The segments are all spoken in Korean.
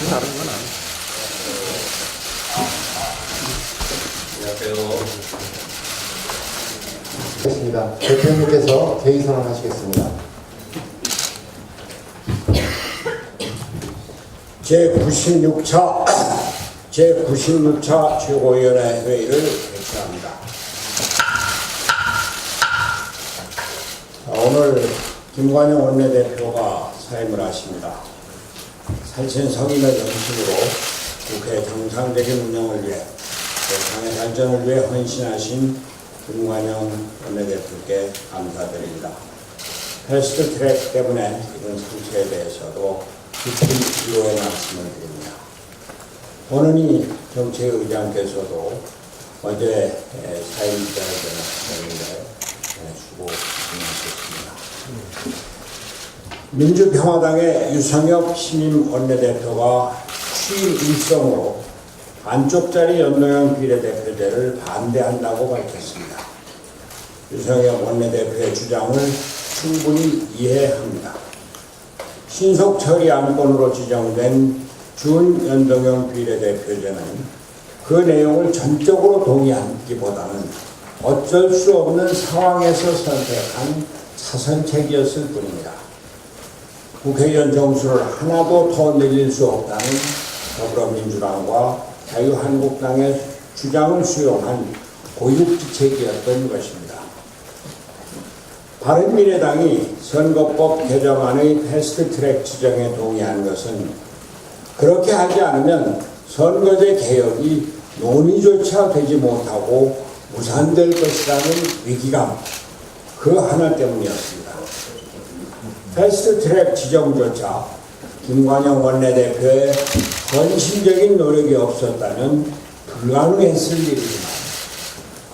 다른 건 아니에요. 안녕하세요. 됐습니다. 대표님께서 개의 선언하시겠습니다. 제96차 최고위원회 회의를 개최합니다. 오늘 김관영 원내대표가 사임을 하십니다. 살신 성인의 정신으로 국회 정상적인 운영을 위해 세상의 발전을 위해 헌신하신 김관영 원내대표께 감사드립니다. 패스트트랙 때문에 이런 상처에 대해서도 깊은 위로의 말씀을 드립니다. 본은이 정책의장께서도 어제 사임 기자회견을 하셨는데 수고 고생하셨습니다. 민주평화당의 유성엽 신임 원내대표가 취임 일성으로 반쪽짜리 연동형 비례대표제를 반대한다고 밝혔습니다. 유성엽 원내대표의 주장을 충분히 이해합니다. 신속 처리 안건으로 지정된 준연동형 비례대표제는 그 내용을 전적으로 동의하기보다는 어쩔 수 없는 상황에서 선택한 차선책이었을 뿐입니다. 국회의원 정수를 하나도 더 늘릴 수 없다는 더불어민주당과 자유한국당의 주장을 수용한 고육지책이었던 것입니다. 바른미래당이 선거법 개정안의 패스트트랙 지정에 동의한 것은 그렇게 하지 않으면 선거제 개혁이 논의조차 되지 못하고 무산될 것이라는 위기감 그 하나 때문이었습니다. 패스트트랙 지정조차 김관영 원내대표의 헌신적인 노력이 없었다면 불가능했을 일이지만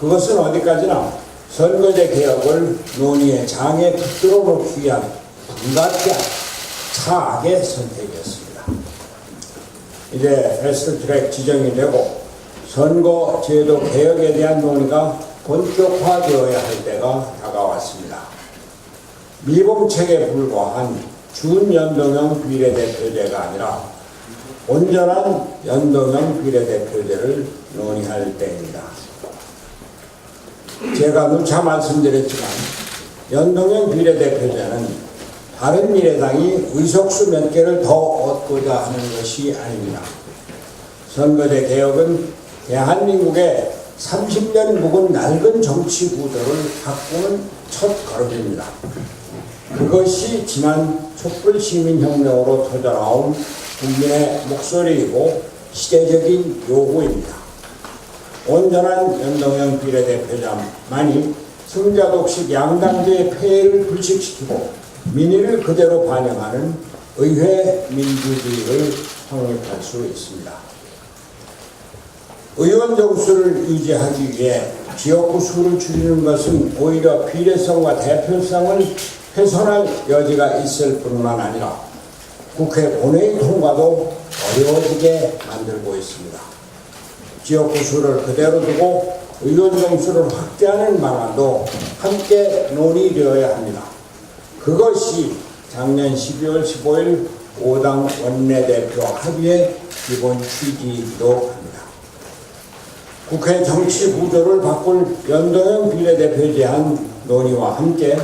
그것은 어디까지나 선거제 개혁을 논의의 장에 붙들어 놓기 위한 불가피한 차악의 선택이었습니다. 이제 패스트트랙 지정이 되고 선거제도 개혁에 대한 논의가 본격화되어야 할 때가 다가왔습니다. 미봉책에 불과한 준연동형 비례대표제가 아니라 온전한 연동형 비례대표제를 논의할 때입니다. 제가 누차 말씀드렸지만 연동형 비례대표제는 바른미래당이 의석수 몇 개를 더 얻고자 하는 것이 아닙니다. 선거제 개혁은 대한민국의 30년 묵은 낡은 정치 구도를 바꾸는 첫 걸음입니다. 그것이 지난 촛불시민혁명으로 터져나온 국민의 목소리이고 시대적인 요구입니다. 온전한 연동형 비례대표제만이 승자독식 양당제의 폐해를 불식시키고 민의를 그대로 반영하는 의회 민주주의를 확립할 수 있습니다. 의원 정수를 유지하기 위해 지역구 수를 줄이는 것은 오히려 비례성과 대표성을 훼손할 여지가 있을 뿐만 아니라 국회 본회의 통과도 어려워지게 만들고 있습니다. 지역구 수를 그대로 두고 의원 정수를 확대하는 방안도 함께 논의되어야 합니다. 그것이 작년 12월 15일 5당 원내대표 합의의 기본 취지이기도 합니다. 국회 정치 구조를 바꿀 연동형 비례대표에 대한 논의와 함께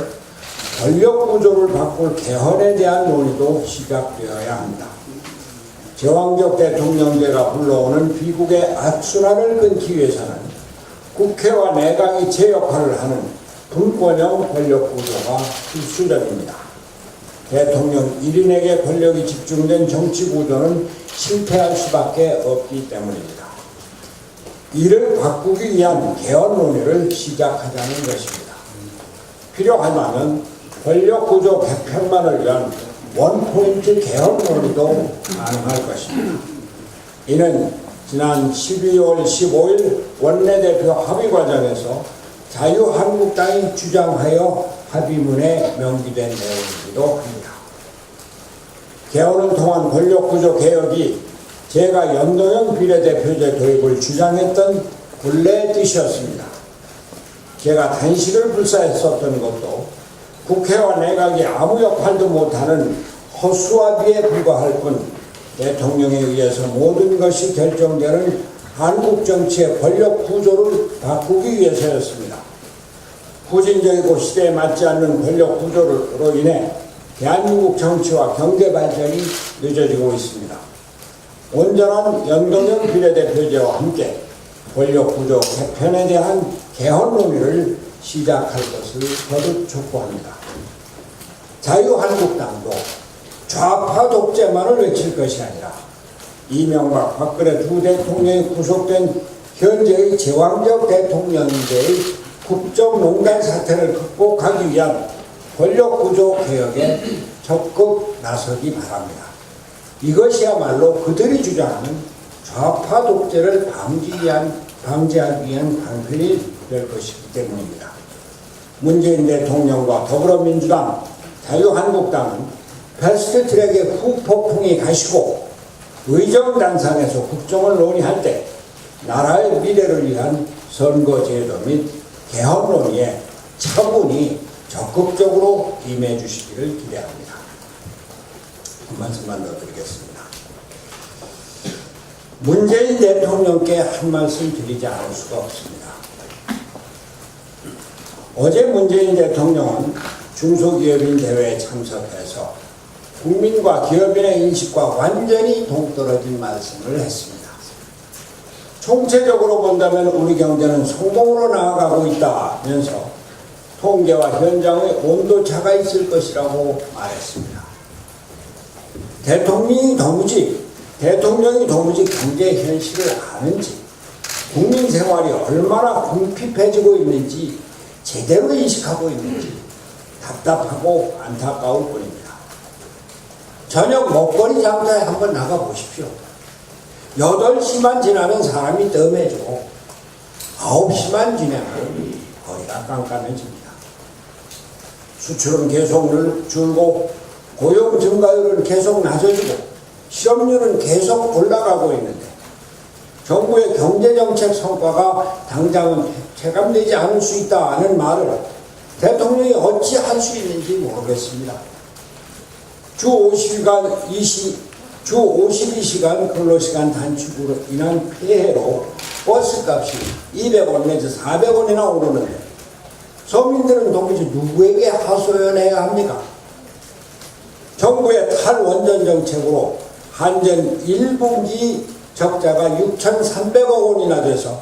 권력 구조를 바꿀 개헌에 대한 논의도 시작되어야 합니다. 제왕적 대통령제가 불러오는 비극의 악순환을 끊기 위해서는 국회와 내각이 제 역할을 하는 분권형 권력 구조가 필수적입니다. 대통령 1인에게 권력이 집중된 정치 구조는 실패할 수밖에 없기 때문입니다. 이를 바꾸기 위한 개헌 논의를 시작하자는 것입니다. 필요하다면 권력 구조 개편만을 위한 원포인트 개헌 논의도 가능할 것입니다. 이는 지난 12월 15일 원내대표 합의 과정에서 자유한국당이 주장하여 합의문에 명기된 내용이기도 합니다. 개헌을 통한 권력구조 개혁이 제가 연동형 비례대표제 도입을 주장했던 본래 뜻이었습니다. 제가 단식을 불사했었던 것도 국회와 내각이 아무 역할도 못하는 허수아비에 불과할 뿐 대통령에 의해서 모든 것이 결정되는 한국 정치의 권력 구조를 바꾸기 위해서였습니다. 후진적이고 시대에 맞지 않는 권력 구조로 인해 대한민국 정치와 경제 발전이 늦어지고 있습니다. 온전한 연동형 비례대표제와 함께 권력 구조 개편에 대한 개헌 논의를 시작할 것을 거듭 촉구합니다. 자유한국당도 좌파 독재만을 외칠 것이 아니라 이명박, 박근혜 두 대통령이 구속된 현재의 제왕적 대통령제의 국정농단 사태를 극복하기 위한 권력구조 개혁에 적극 나서기 바랍니다. 이것이야말로 그들이 주장하는 좌파 독재를 방지하기 위한 방편이 될 것이기 때문입니다. 문재인 대통령과 더불어민주당, 자유한국당은 패스트트랙의 후폭풍이 가시고 의정단상에서 국정을 논의할 때 나라의 미래를 위한 선거제도 및 개헌 논의에 차분히 적극적으로 임해 주시기를 기대합니다. 한 말씀만 더 드리겠습니다. 문재인 대통령께 한 말씀 드리지 않을 수가 없습니다. 어제 문재인 대통령은 중소기업인 대회에 참석해서 국민과 기업인의 인식과 완전히 동떨어진 말씀을 했습니다. 총체적으로 본다면 우리 경제는 성공으로 나아가고 있다면서 통계와 현장의 온도차가 있을 것이라고 말했습니다. 대통령이 도무지 경제 현실을 아는지, 국민 생활이 얼마나 궁핍해지고 있는지 제대로 인식하고 있는지 답답하고 안타까울 뿐입니다. 저녁 먹거리 장터에 한번 나가보십시오. 8시만 지나면 사람이 뜸해지고 9시만 지나면 거리가 깜깜해집니다. 수출은 계속 줄고 고용 증가율은 계속 낮아지고 실업률은 계속 올라가고 있는데 정부의 경제정책 성과가 당장은 체감되지 않을 수 있다는 말을 대통령이 어찌 할 수 있는지 모르겠습니다. 주 52시간 근로시간 단축으로 인한 폐해로 버스값이 200원 내지 400원이나 오르는데 서민들은 도무지 누구에게 하소연해야 합니까? 정부의 탈원전 정책으로 한전 1분기 적자가 6,300억 원이나 돼서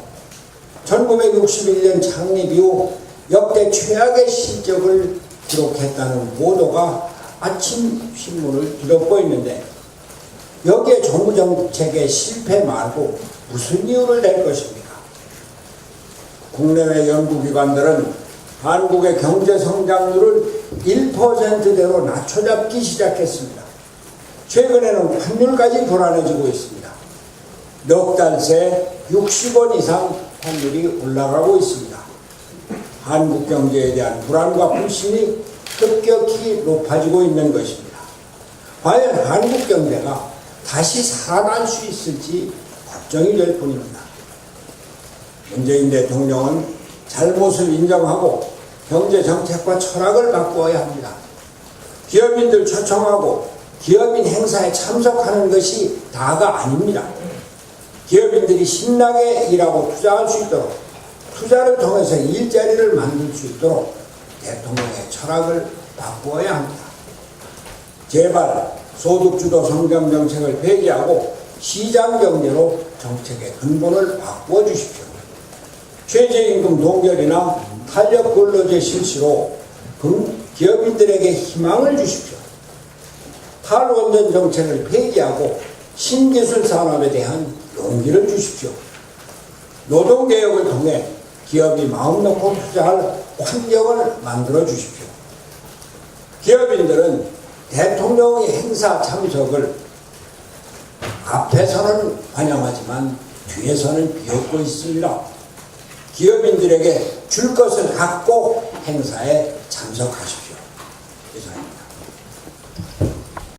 1961년 창립 이후 역대 최악의 실적을 기록했다는 보도가 아침 신문을 뒤덮고 있는데 여기에 정부 정책의 실패 말고 무슨 이유를 댈 것입니까? 국내외 연구기관들은 한국의 경제 성장률을 1%대로 낮춰잡기 시작했습니다. 최근에는 환율까지 불안해지고 있습니다. 넉 달 새 60원 이상 환율이 올라가고 있습니다. 한국 경제에 대한 불안과 불신이 급격히 높아지고 있는 것입니다. 과연 한국 경제가 다시 살아날 수 있을지 걱정이 될 뿐입니다. 문재인 대통령은 잘못을 인정하고 경제 정책과 철학을 바꾸어야 합니다. 기업인들 초청하고 기업인 행사에 참석하는 것이 다가 아닙니다. 기업인들이 신나게 일하고 투자할 수 있도록, 투자를 통해서 일자리를 만들 수 있도록 대통령의 철학을 바꾸어야 합니다. 제발 소득주도 성장 정책을 폐기하고 시장경제로 정책의 근본을 바꾸어 주십시오. 최저임금 동결이나 탄력근로제 실시로 기업인들에게 희망을 주십시오. 탈원전 정책을 폐기하고 신기술 산업에 대한 용기를 주십시오. 노동개혁을 통해 기업이 마음 놓고 투자할 환경을 만들어 주십시오. 기업인들은 대통령의 행사 참석을 앞에서는 환영하지만 뒤에서는 비웃고 있습니다. 기업인들에게 줄 것을 갖고 행사에 참석하십시오. 이상입니다.